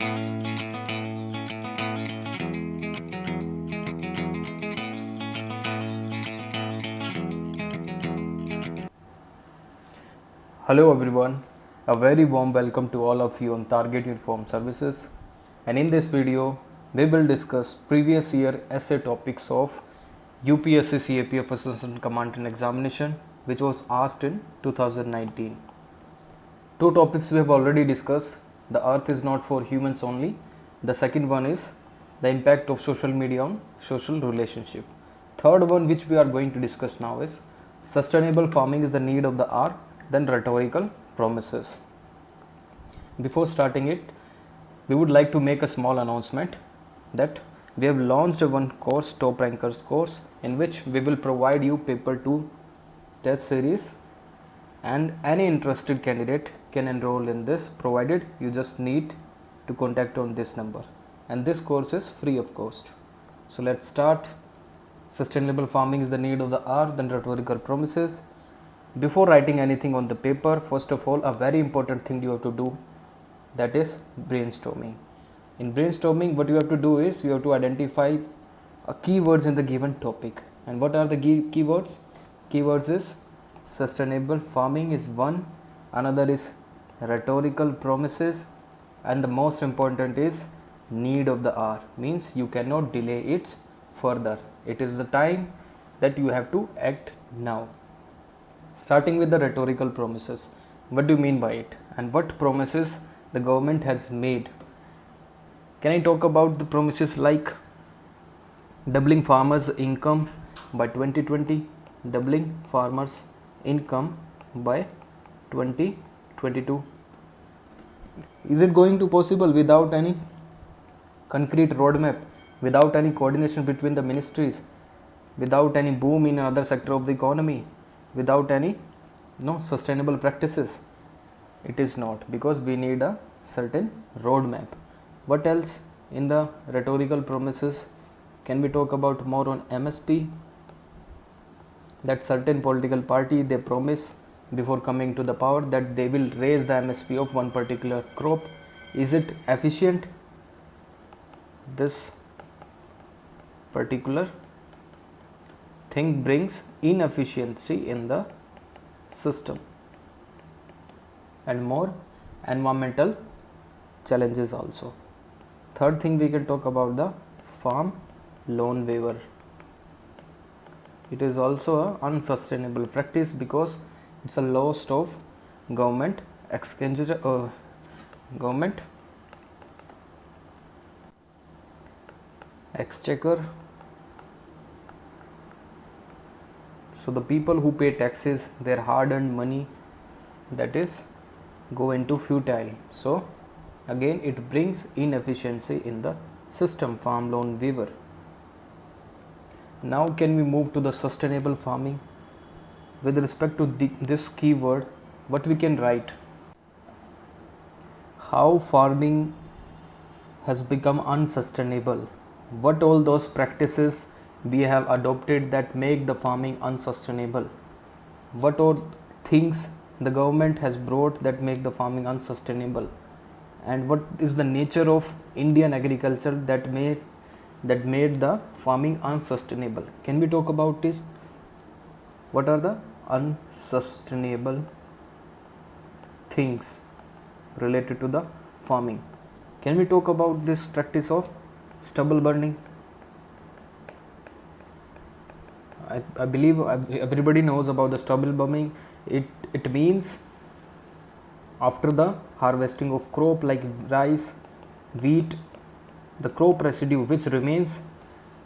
Hello everyone, a very warm welcome to all of you on Target Uniform Services, and in this video we will discuss previous year essay topics of UPSC CAPF Assistant Command and Examination which was asked in 2019. Two topics we have already discussed: the earth is not for humans only. The second one is the impact of social media on social relationship. Third one which we are going to discuss now is sustainable farming is the need of the hour, then rhetorical promises. Before starting it, we would like to make a small announcement that we have launched one course, Top Rankers course, in which we will provide you paper 2 test series, and any interested candidate can enroll in this provided you just need to contact on this number, and this course is free of cost. So let's start. Sustainable farming is the need of the hour, then rhetorical promises. Before writing anything on the paper, first of all, a very important thing you have to do, that is brainstorming. In brainstorming, what you have to do is you have to identify keywords in the given topic. And what are the keywords? Keywords is sustainable farming is one, another is rhetorical promises, and the most important is need of the hour, means you cannot delay it further. It is the time that you have to act now. Starting with the rhetorical promises, what do you mean by it and what promises the government has made? Can I talk about the promises like doubling farmers' income by 2020, doubling farmers' income by 2022? Is it going to possible without any concrete roadmap, without any coordination between the ministries, without any boom in another sector of the economy, without any sustainable practices? It is not, because we need a certain roadmap. What else in the rhetorical promises? Can we talk about more on MSP? That certain political party, they promise before coming to the power that they will raise the MSP of one particular crop. Is it efficient? This particular thing brings inefficiency in the system and more environmental challenges also. Third thing, we can talk about the farm loan waiver. It is also an unsustainable practice because it's a loss of government exchequer. So the people who pay taxes, their hard-earned money, that is go into futile. So again it brings inefficiency in the system, farm loan waiver. Now can we move to the sustainable farming? With respect to this keyword, what we can write? How farming has become unsustainable? What all those practices we have adopted that make the farming unsustainable? What all things the government has brought that make the farming unsustainable? And what is the nature of Indian agriculture that made the farming unsustainable? Can we talk about this? What are the unsustainable things related to the farming? Can we talk about this practice of stubble burning? I believe everybody knows about the stubble burning. It means after the harvesting of crop like rice, wheat, the crop residue which remains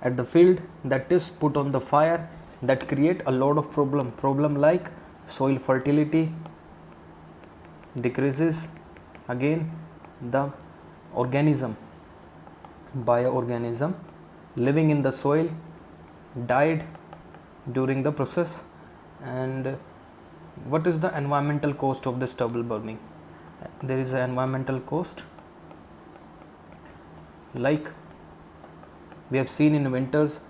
at the field, that is put on the fire, that create a lot of problem like soil fertility decreases. Again, the bioorganism living in the soil died during the process. And what is the environmental cost of the stubble burning? There is an environmental cost, like we have seen in winters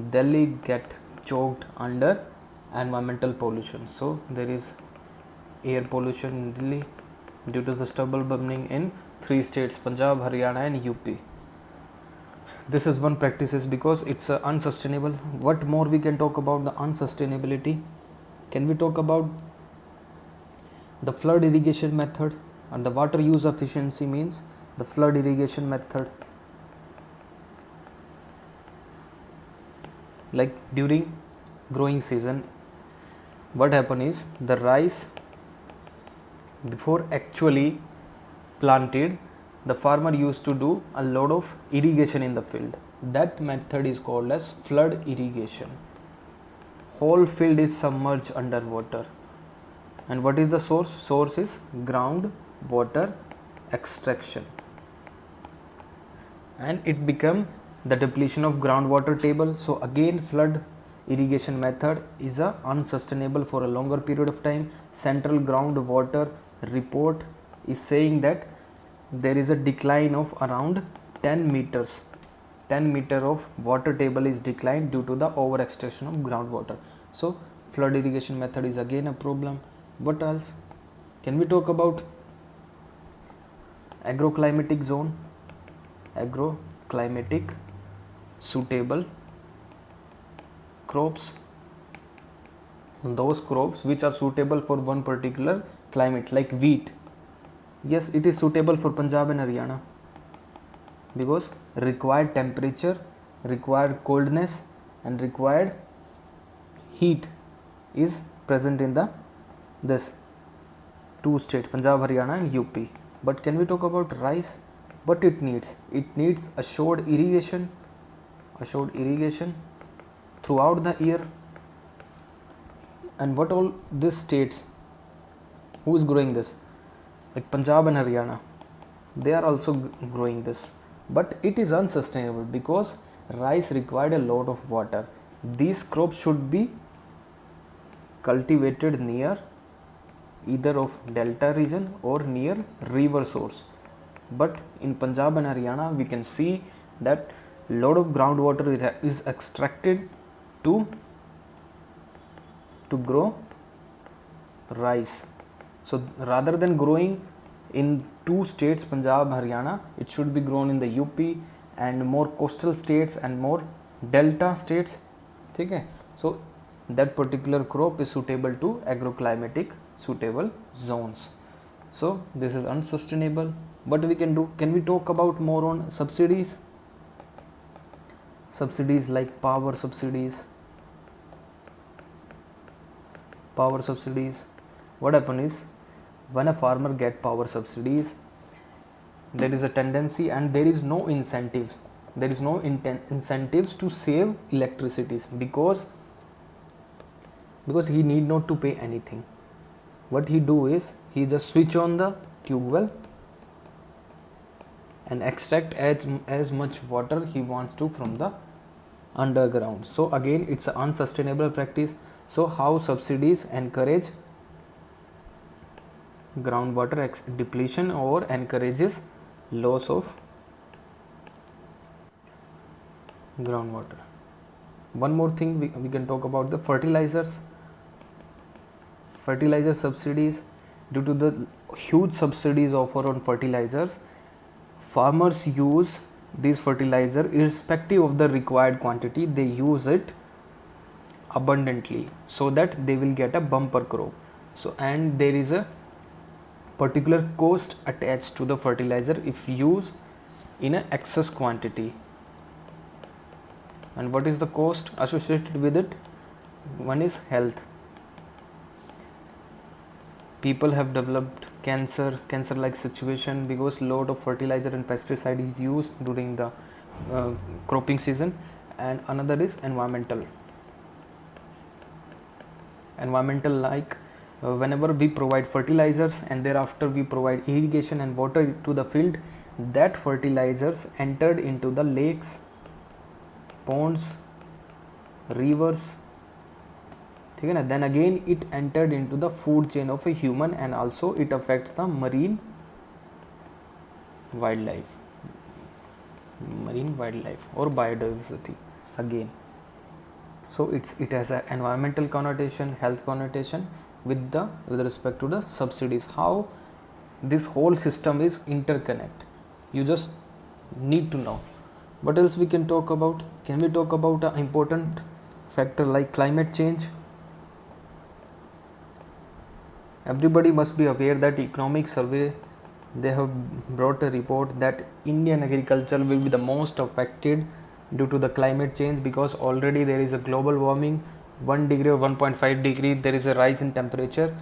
Delhi get choked under environmental pollution. So there is air pollution in Delhi due to the stubble burning in three states, Punjab, Haryana and UP. This is one practices because it's unsustainable. What more we can talk about the unsustainability? Can we talk about the flood irrigation method? And the water use efficiency means the flood irrigation method. Like during growing season, what happen is the rice, before actually planted, the farmer used to do a lot of irrigation in the field. That method is called as flood irrigation. Whole field is submerged under water. And what is the source? Source is ground water extraction. And it become the depletion of groundwater table. So again, flood irrigation method is unsustainable for a longer period of time. Central groundwater report is saying that there is a decline of around 10 meters. 10 meter of water table is declined due to the over extraction of groundwater. So flood irrigation method is again a problem. What else? Can we talk about agroclimatic zone? Agroclimatic suitable crops, those crops which are suitable for one particular climate, like wheat. Yes, it is suitable for Punjab and Haryana because required temperature, required coldness and required heat is present in the this two states, Punjab, Haryana and UP. But can we talk about rice? What it needs? It needs assured irrigation throughout the year. And what all these states, who is growing this? Like Punjab and Haryana, they are also growing this, but it is unsustainable because rice required a lot of water. These crops should be cultivated near either of delta region or near river source. But in Punjab and Haryana, we can see that lot of groundwater is extracted to grow rice. So rather than growing in two states, Punjab, Haryana, it should be grown in the UP and more coastal states and more delta states. Okay? So that particular crop is suitable to agroclimatic suitable zones. So this is unsustainable. What we can do? Can we talk about more on subsidies? Subsidies like power subsidies. Power subsidies. What happens is, when a farmer get power subsidies, there is a tendency and there is no incentives. There is no incentives to save electricity because he need not to pay anything. What he do is he just switch on the tube well and extract as much water he wants to from the underground. So again, it's an unsustainable practice. So how subsidies encourage groundwater depletion or encourages loss of groundwater. One more thing we can talk about the fertilizers. Fertilizer subsidies. Due to the huge subsidies offered on fertilizers, farmers use these fertilizer irrespective of the required quantity. They use it abundantly so that they will get a bumper crop. So and there is a particular cost attached to the fertilizer if used in an excess quantity. And what is the cost associated with it? One is health. People have developed cancer like situation because lot of fertilizer and pesticide is used during the cropping season. And another is environmental like whenever we provide fertilizers and thereafter we provide irrigation and water to the field, that fertilizers entered into the lakes, ponds, rivers. Then again it entered into the food chain of a human and also it affects the marine wildlife or biodiversity again. So it has an environmental connotation, health connotation with respect to the subsidies. How this whole system is interconnect. You just need to know. What else we can talk about? Can we talk about an important factor like climate change? Everybody must be aware that economic survey, they have brought a report that Indian agriculture will be the most affected due to the climate change, because already there is a global warming, 1 degree or 1.5 degree, there is a rise in temperature.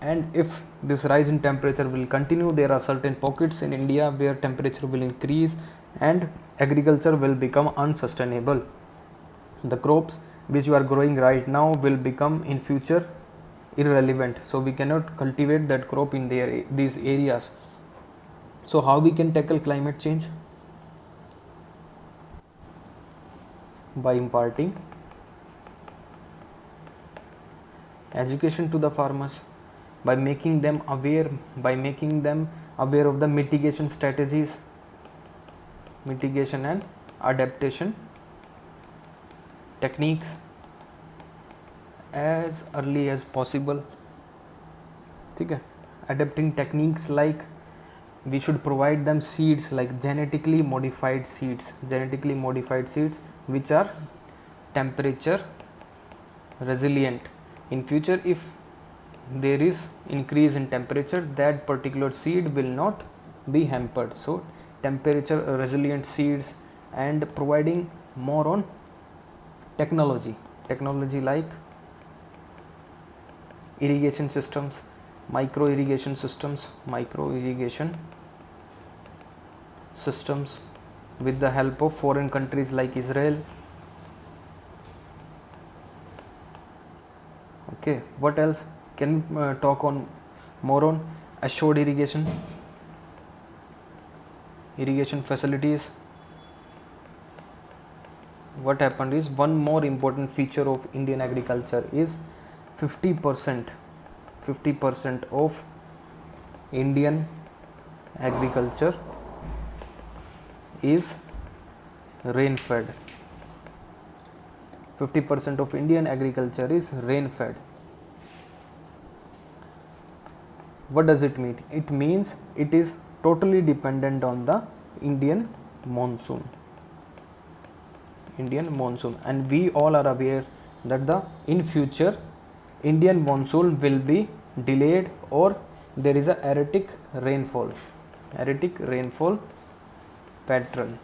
And if this rise in temperature will continue, there are certain pockets in India where temperature will increase and agriculture will become unsustainable. The crops which you are growing right now will become in future irrelevant, so we cannot cultivate that crop in these areas. So how we can tackle climate change? By imparting education to the farmers, by making them aware of the mitigation strategies, mitigation and adaptation techniques as early as possible. ठीक है, adapting techniques like we should provide them seeds like genetically modified seeds which are temperature resilient. In future, if there is increase in temperature, that particular seed will not be hampered. So temperature resilient seeds, and providing more on technology like irrigation systems, micro irrigation systems with the help of foreign countries like Israel. Okay, what else can we talk on more on? Assured irrigation facilities. What happened is, one more important feature of Indian agriculture is 50% of Indian agriculture is rain fed. 50% of Indian agriculture is rain fed. What does it mean? It means it is totally dependent on the Indian monsoon, and we all are aware that in future Indian monsoon will be delayed, or there is a erratic rainfall pattern.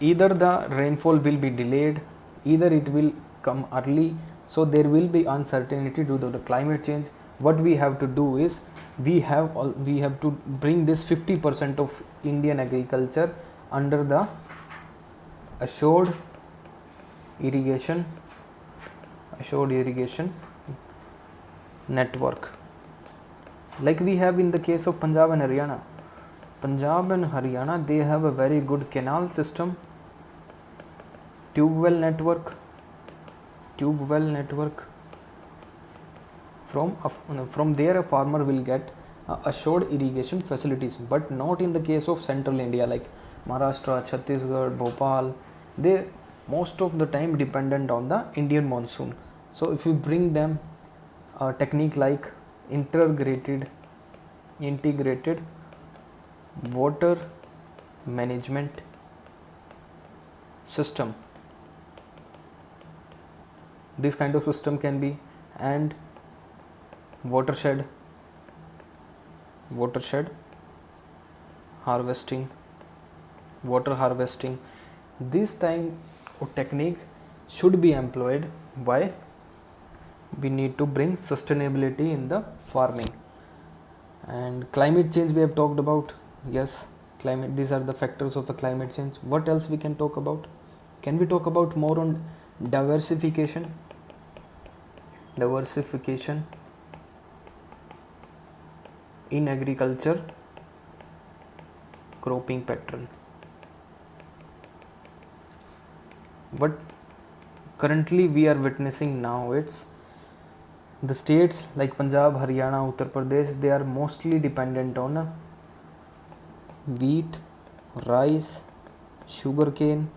Either the rainfall will be delayed, either it will come early. So there will be uncertainty due to the climate change. What we have to do is, we have to bring this 50% of Indian agriculture under the assured irrigation network, like we have in the case of Punjab and Haryana. They have a very good canal system, tube well network. From there a farmer will get assured irrigation facilities, but not in the case of central India like Maharashtra, Chhattisgarh, Bhopal. They most of the time dependent on the Indian monsoon. So if you bring them a technique like integrated water management system, this kind of system can be, and watershed harvesting, this time of technique should be employed. Why? We need to bring sustainability in the farming. And climate change we have talked about. Yes, climate, these are the factors of the climate change. What else we can talk about? Can we talk about more on diversification in agriculture cropping pattern? What currently we are witnessing now, it's the states like Punjab, Haryana, Uttar Pradesh, they are mostly dependent on wheat, rice, sugarcane.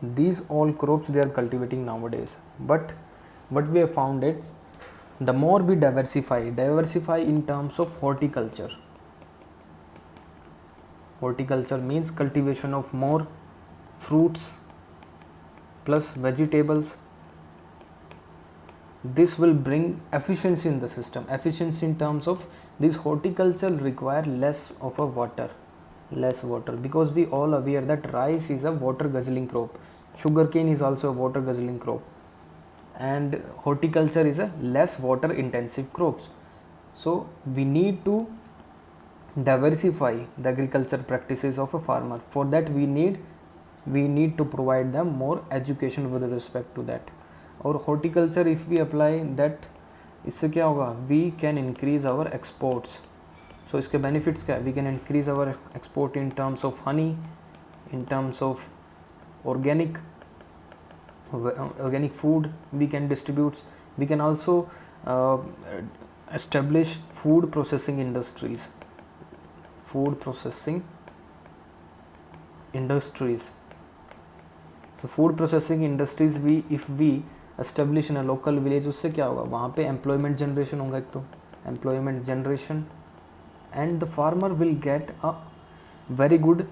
These all crops they are cultivating nowadays. But what we have found is, the more we diversify in terms of horticulture. Horticulture means cultivation of more fruits plus vegetables. This will bring efficiency in the system. Efficiency in terms of this horticulture require less water, because we all aware that rice is a water guzzling crop, sugarcane is also a water guzzling crop, and horticulture is a less water intensive crops. So we need to diversify the agriculture practices of a farmer. For that we need to provide them more education with respect to that. और horticulture if we apply that, इससे क्या होगा, we can increase our exports. So इसके benefits क्या है, we can increase our export in terms of honey, in terms of organic food we can distribute. We can also establish food processing industries. So food processing industries if we establish in a local village, उससे क्या होगा, वहाँ पे employment generation होगा, एक तो employment generation, and the farmer will get a very good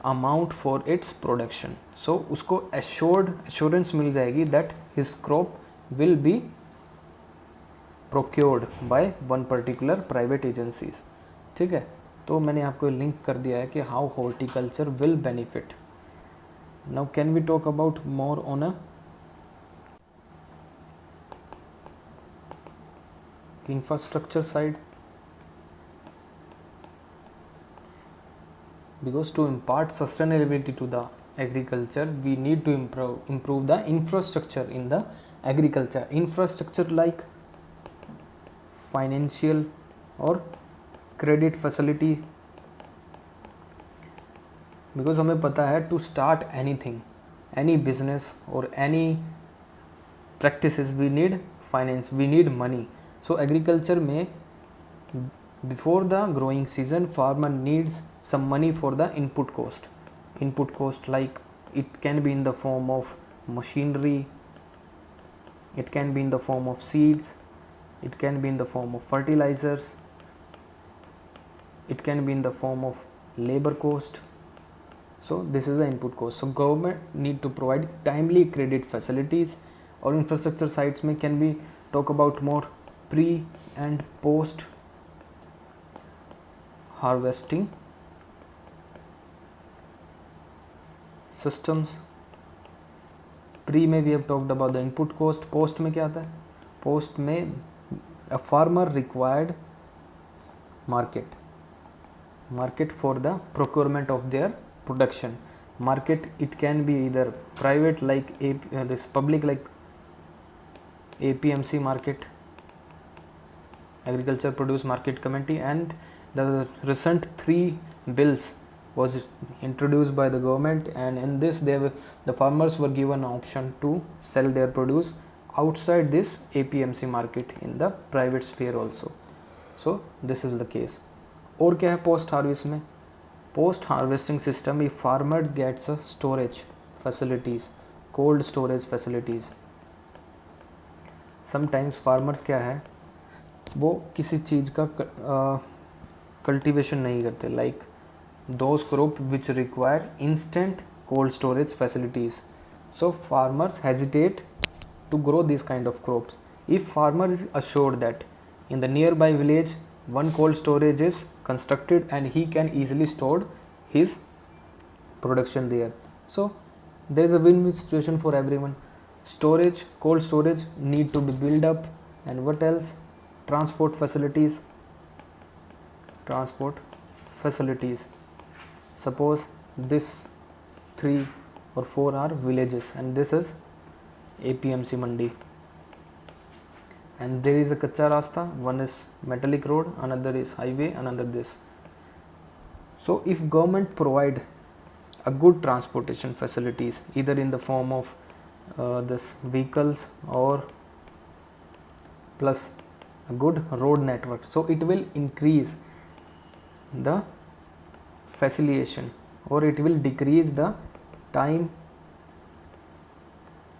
amount for its production. So उसको assurance मिल जाएगी that his crop will be procured by one particular private agencies. ठीक है, तो मैंने आपको लिंक कर दिया है कि how horticulture will benefit. Now can we talk about more on a infrastructure side? Because to impart sustainability to the agriculture, we need to improve the infrastructure in the agriculture. Infrastructure like financial or credit facility, because हमें पता है to start anything, any business or any practices, we need finance, we need money. So agriculture में before the growing season, farmer needs some money for the input cost. Like it can be in the form of machinery, it can be in the form of seeds, it can be in the form of fertilizers, it can be in the form of labor cost. So this is the input cost. So government need to provide timely credit facilities. Or infrastructure sites में can we talk about more pre and post harvesting systems. Pre में we have talked about the input cost. Post में क्या आता है, post में a farmer required market for the procurement of their production. Market, it can be either private like this public like APMC market, Agriculture Produce Market Committee, and the recent 3 bills was introduced by the government, and in this the farmers were given an option to sell their produce outside this APMC market in the private sphere also. So this is the case. और क्या है post harvest में, post harvesting system, if farmer gets a storage facilities, cold storage facilities. Sometimes farmers क्या है, वो किसी चीज़ का कल्टीवेशन नहीं करते, like those crop which require instant cold storage facilities. So farmers hesitate to grow this kind of crops. If farmer is assured that in the nearby village one cold storage is constructed and he can easily store his production there, so there is a win-win situation for everyone. Storage, cold storage need to be built up, and what else, transport facilities. Suppose this 3 or 4 are villages and this is APMC mandi, and there is a kacha rasta, one is metallic road, another is highway, another this. So if government provide a good transportation facilities, either in the form of this vehicles or plus a good road network, so it will increase the facilitation or it will decrease the time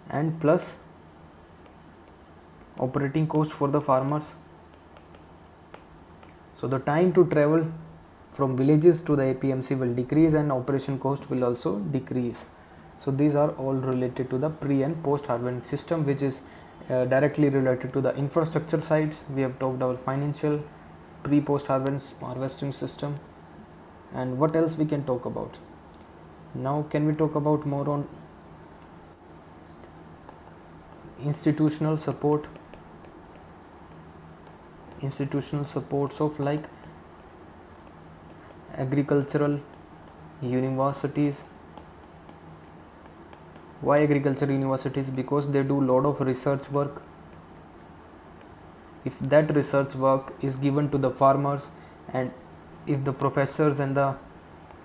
and plus operating cost for the farmers. So the time to travel from villages to the APMC will decrease and operation cost will also decrease. So these are all related to the pre and post harvesting system, which is directly related to the infrastructure sides. We have talked our financial pre post harvesting system. And what else we can talk about? Now can we talk about more on institutional supports of like agricultural universities. Why agricultural universities? Because they do lot of research work. If that research work is given to the farmers, and if the professors and the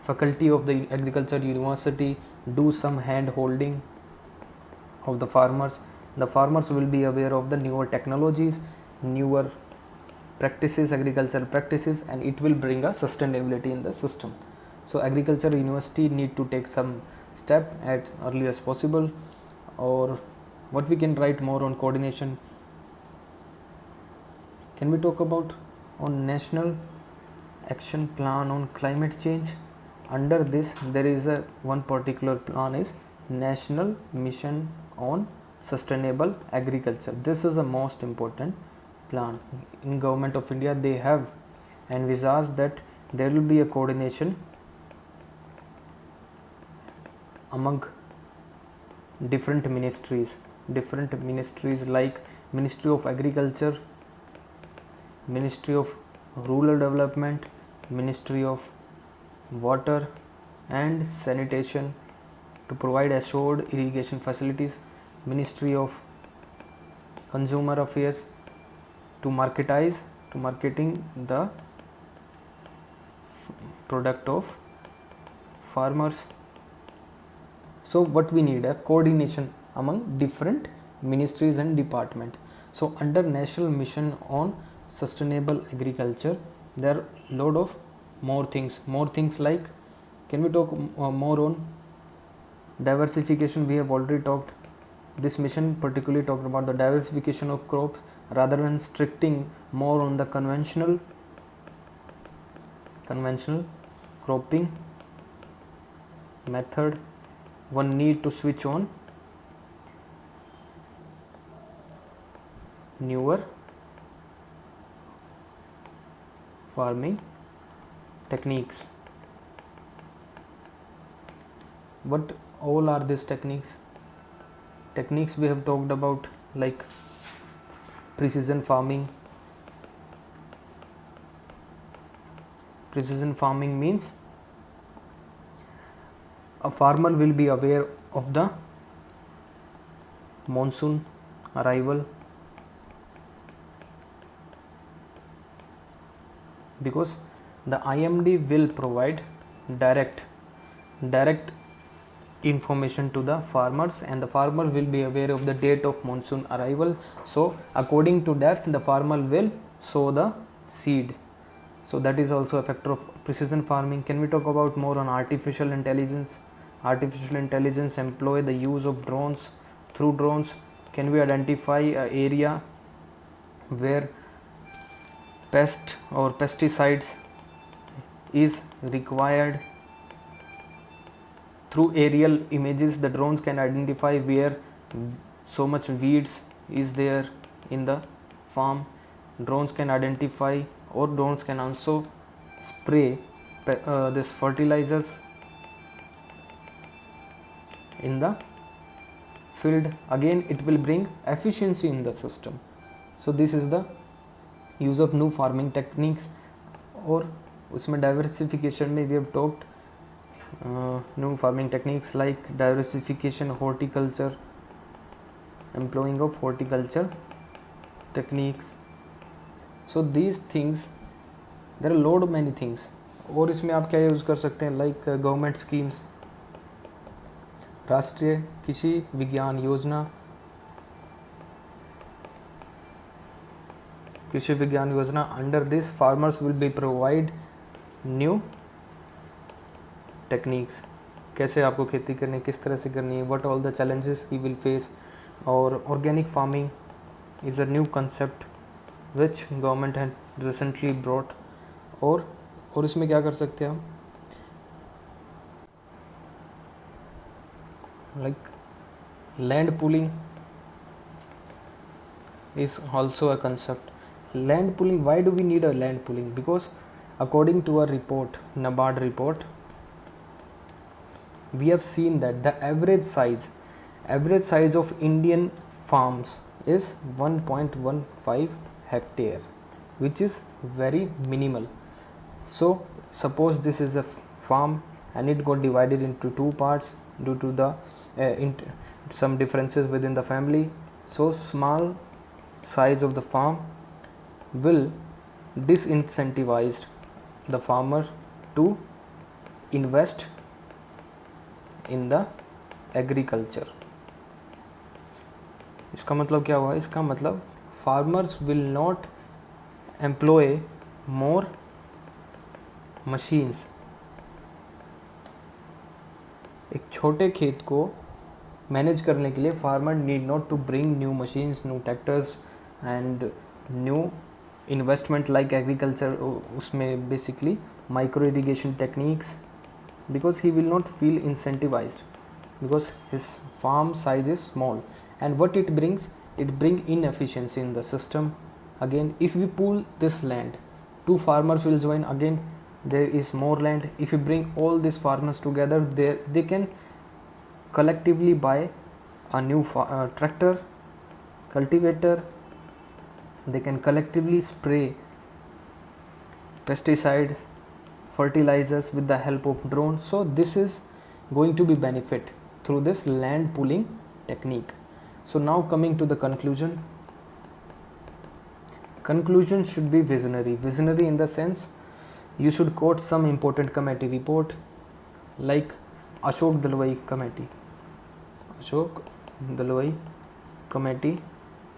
faculty of the agriculture university do some hand holding of the farmers will be aware of the newer technologies, newer practices, agricultural practices, and it will bring a sustainability in the system. So agriculture university need to take some step as early as possible. Or what we can write more on coordination? Can we talk about on national action plan on climate change? Under this there is a one particular plan is National Mission on Sustainable Agriculture. This is the most important plan in Government of India. They have envisaged that there will be a coordination among different ministries like Ministry of Agriculture, Ministry of Rural Development, Ministry of Water and Sanitation to provide assured irrigation facilities, Ministry of Consumer Affairs to marketing the product of farmers. So what we need a coordination among different ministries and departments. So under National Mission on Sustainable Agriculture there are lot of more things like, can we talk more on diversification? We have already talked. This mission particularly talked about the diversification of crops rather than restricting more on the conventional cropping method. One need to switch on newer farming techniques. What all are these techniques? We have talked about like precision farming. Precision farming means a farmer will be aware of the monsoon arrival, because the IMD will provide direct information to the farmers, and the farmer will be aware of the date of monsoon arrival. So according to that the farmer will sow the seed. So that is also a factor of precision farming. Can we talk about more on artificial intelligence? Artificial intelligence employ the use of drones. Through drones can we identify an area where pest or pesticides is required. Through aerial images the drones can identify where so much weeds is there in the farm. Drones can identify, or drones can also spray this fertilizers in the field. Again it will bring efficiency in the system. So this is the use of new farming techniques. और उसमें diversification में we have talked new farming techniques like diversification, horticulture, employing of horticulture techniques. So these things, there are lot of many things. और इसमें आप क्या use कर सकते हैं like गवर्नमेंट स्कीम्स, राष्ट्रीय कृषि विज्ञान योजना, कृषि विज्ञान योजना. Under this farmers will be provide new techniques. कैसे आपको खेती करनी है, किस तरह से करनी है, what all the challenges he will face. और organic farming, is a new concept which government had recently brought. और इसमें क्या कर सकते हैं हम, like land pooling is also a concept. Land pooling, why do we need a land pooling? Because according to a report, NABARD report, we have seen that the average size of Indian farms is 1.15 hectare, which is very minimal. So suppose this is a farm and it got divided into two parts due to the some differences within the family. So small size of the farm will disincentivize the farmer to invest in the agriculture. इसका मतलब क्या हुआ? इसका मतलब farmers will not employ more machines. एक छोटे खेत को मैनेज करने के लिए farmer need not to bring new machines, new tractors and new investment like agriculture. उसमें basically micro irrigation techniques, because he will not feel incentivized because his farm size is small. And what it brings inefficiency in the system. Again, if we pool this land, two farmers will join, again there is more land. If you bring all these farmers together, they can collectively buy a new tractor, cultivator. They can collectively spray pesticides, fertilizers with the help of drones. So this is going to be benefit through this land pooling technique. So now coming to the conclusion should be visionary in the sense you should quote some important committee report like Ashok Dalwai committee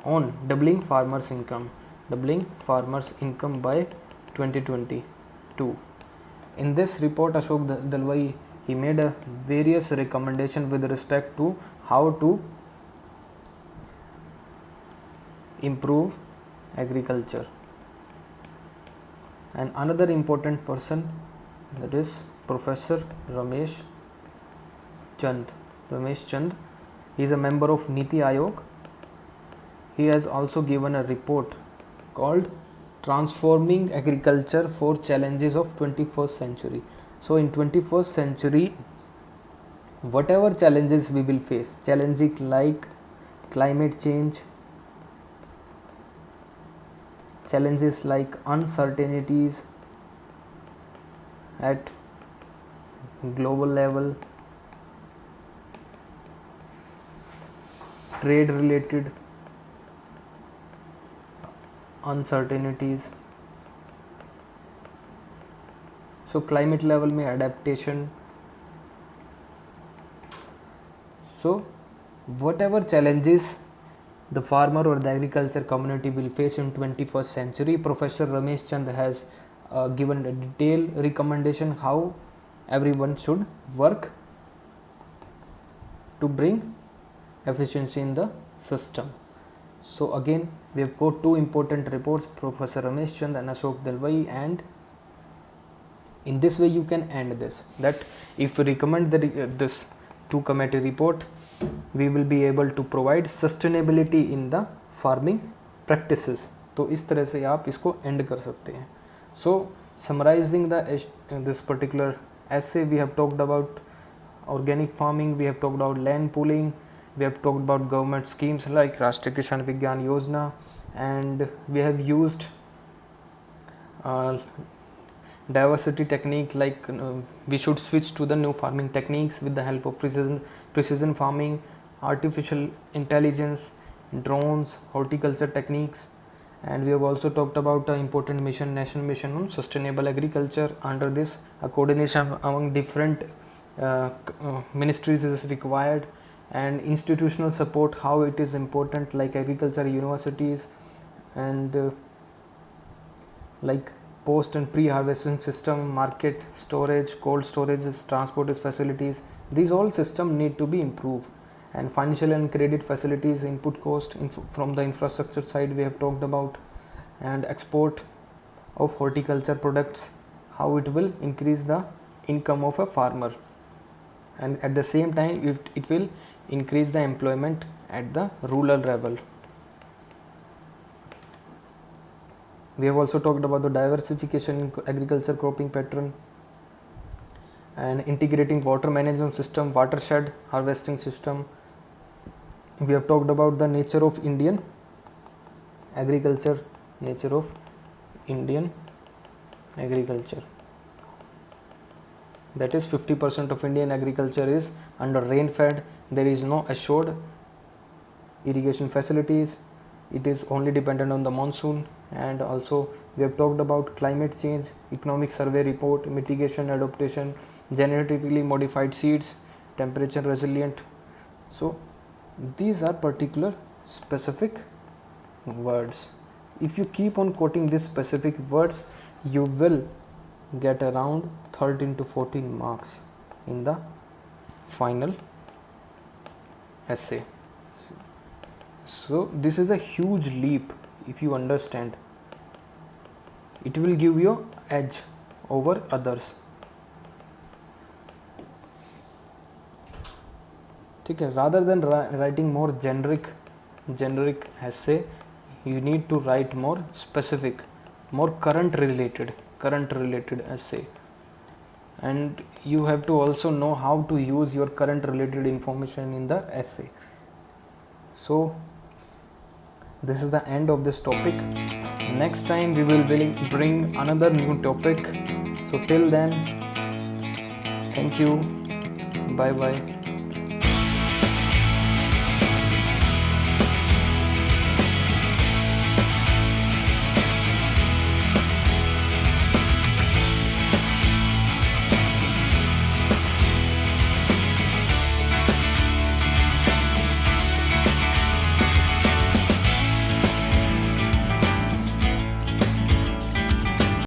on doubling farmers income by 2022. In this report, Ashok Dalwai, he made a various recommendation with respect to how to improve agriculture. And another important person, that is Professor Ramesh Chand. He is a member of Niti Aayog. He has also given a report called Transforming Agriculture for Challenges of 21st Century. So in 21st century, whatever challenges we will face, challenges like climate change, challenges like uncertainties at global level, trade related uncertainties, so climate level में adaptation. So whatever challenges the farmer or the agriculture community will face in 21st century, Professor Ramesh Chand has given a detailed recommendation how everyone should work to bring efficiency in the system. So again, we have got two important reports, Professor Ramesh Chand and Ashok Dalwai, and in this way you can end this, that if we recommend this two committee report, we will be able to provide sustainability in the farming practices. तो इस तरह से आप इसको end कर सकते हैं. So summarizing this particular essay, we have talked about organic farming, we have talked about land pooling, we have talked about government schemes like Rashtriya Kishan Vigyan Yojana, and we have used diversity technique, like we should switch to the new farming techniques with the help of precision farming, artificial intelligence, drones, horticulture techniques. And we have also talked about an important mission, national mission on sustainable agriculture. Under this, a coordination among different ministries is required, and institutional support, how it is important, like agriculture universities and like post and pre-harvesting system, market storage, cold storage, transport facilities. These all systems need to be improved, And financial and credit facilities, input cost from the infrastructure side we have talked about, and export of horticulture products, how it will increase the income of a farmer, and at the same time it will increase the employment at the rural level. We have also talked about the diversification in agriculture cropping pattern and integrating water management system, watershed harvesting system. We have talked about the nature of Indian agriculture, nature of Indian agriculture. That is 50% of Indian agriculture is under rain-fed. There is no assured irrigation facilities. It is only dependent on the monsoon. And also we have talked about climate change, economic survey report, mitigation, adaptation, genetically modified seeds, temperature resilient. So these are particular specific words. If you keep on quoting these specific words, you will get around 13 to 14 marks in the final essay. So this is a huge leap. If you understand, it will give you edge over others. Okay, rather than writing more generic essay, you need to write more specific, more current related essay. And you have to also know how to use your current related information in the essay. So this is the end of this topic. Next time we will bring another new topic. So till then, thank you, bye bye.